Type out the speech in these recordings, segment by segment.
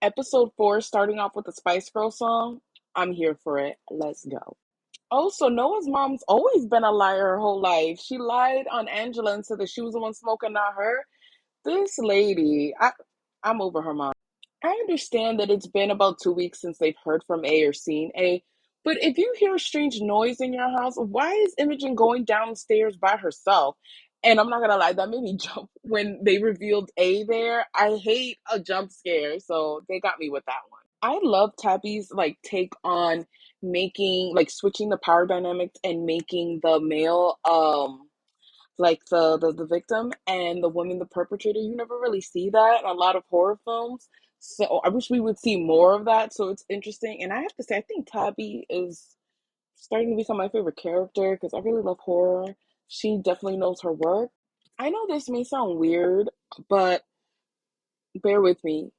Episode 4, starting off with the Spice Girl song. I'm here for it. Let's go. Oh, so Noah's mom's always been a liar her whole life. She lied on Angela and said that she was the one smoking, not her. This lady, I'm over her mom. I understand that it's been about 2 weeks since they've heard from A or seen A, but if you hear a strange noise in your house, why is Imogen going downstairs by herself? And I'm not gonna lie, that made me jump when they revealed A there. I hate a jump scare, so they got me with that one. I love Tabby's like take on making like switching the power dynamics and making the male like the victim and the woman the perpetrator. You never really see that in a lot of horror films, so I wish we would see more of that. So it's interesting, and I have to say I think Tabby is starting to become my favorite character because I really love horror. She definitely knows her work. I know this may sound weird, but bear with me.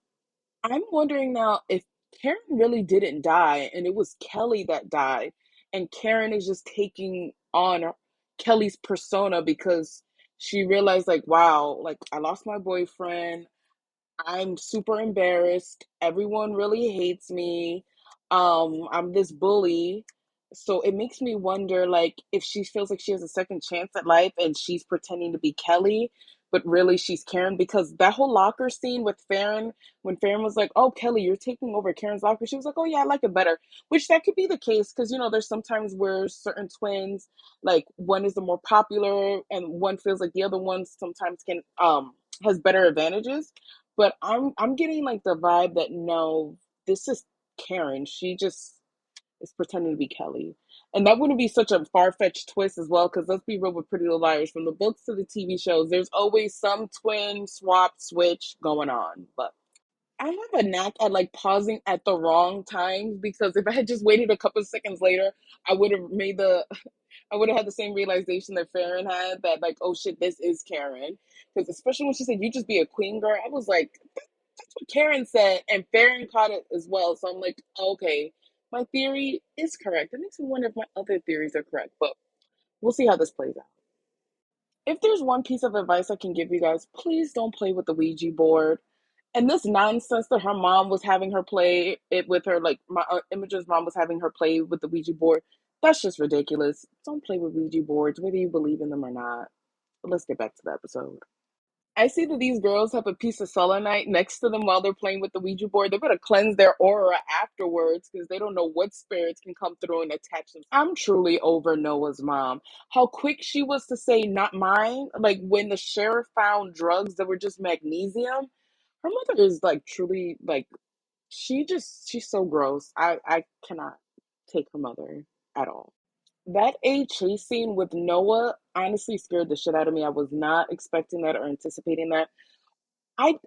I'm wondering now if Karen really didn't die and it was Kelly that died, and Karen is just taking on Kelly's persona because she realized, like, wow, like, I lost my boyfriend. I'm super embarrassed. Everyone really hates me. I'm this bully. So it makes me wonder, like, if she feels like she has a second chance at life and she's pretending to be Kelly, but really she's Karen. Because that whole locker scene with Farron, when Farron was like, "Oh, Kelly, you're taking over Karen's locker," she was like, "Oh yeah, I like it better." Which that could be the case because there's sometimes where certain twins, like one is the more popular and one feels like the other one sometimes can has better advantages. But I'm getting like the vibe that no, this is Karen. She just is pretending to be Kelly. And that wouldn't be such a far-fetched twist as well, because let's be real with Pretty Little Liars, from the books to the TV shows, there's always some twin swap switch going on. But I have a knack at like pausing at the wrong times because if I had just waited a couple of seconds later, I would have made the I would have had the same realization that Farron had, that like, oh shit, this is Karen. Because especially when she said, "You just be a queen girl," I was like, that's what Karen said, and Farron caught it as well. So I'm like, okay, my theory is correct. It makes me wonder if my other theories are correct, but we'll see how this plays out. If there's one piece of advice I can give you guys, please don't play with the Ouija board. And this nonsense that her mom was having her play it with her, like my Imogen's mom was having her play with the Ouija board, that's just ridiculous. Don't play with Ouija boards, whether you believe in them or not. But let's get back to the episode. I see that these girls have a piece of selenite next to them while they're playing with the Ouija board. They're gonna cleanse their aura afterwards because they don't know what spirits can come through and attach them. I'm truly over Noah's mom. How quick she was to say, "Not mine." Like when the sheriff found drugs that were just magnesium. Her mother is like truly like she's so gross. I cannot take her mother at all. That A chase scene with Noah honestly scared the shit out of me. I was not expecting that or anticipating that. I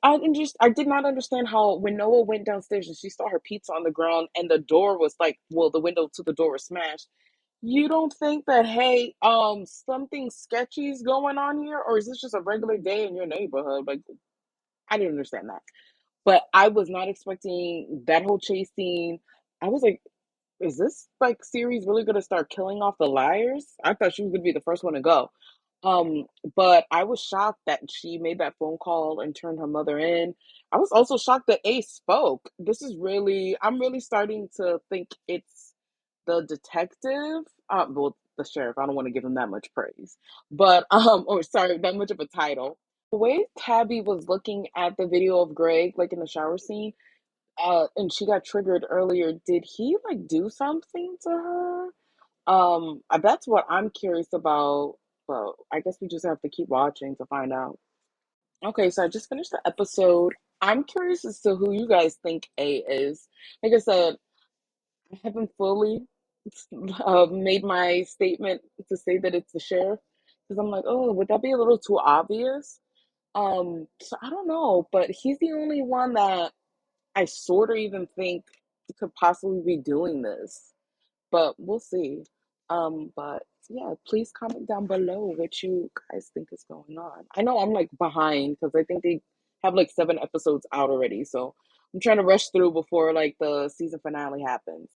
did not understand how when Noah went downstairs and she saw her pizza on the ground and the door was like, well, the window to the door was smashed. You don't think that, hey, something sketchy is going on here, or is this just a regular day in your neighborhood? Like, I didn't understand that. But I was not expecting that whole chase scene. I was like, is this like series really gonna start killing off the liars? I thought she was gonna be the first one to go. Um, but I was shocked that she made that phone call and turned her mother in. I was also shocked that Ace spoke. I'm really starting to think it's the detective. Well, the sheriff. I don't want to give him that much praise, but or sorry, that much of a title. The way Tabby was looking at the video of Greg, like in the shower scene, and she got triggered earlier. Did he like do something to her? That's what I'm curious about. But I guess we just have to keep watching to find out. Okay, so I just finished the episode. I'm curious as to who you guys think A is. Like I said, I haven't fully made my statement to say that it's the sheriff because I'm like, oh, would that be a little too obvious? So I don't know, but he's the only one that I sort of even think could possibly be doing this, but we'll see. But yeah, please comment down below what you guys think is going on. I know I'm like behind because I think they have like 7 episodes out already, so I'm trying to rush through before like the season finale happens.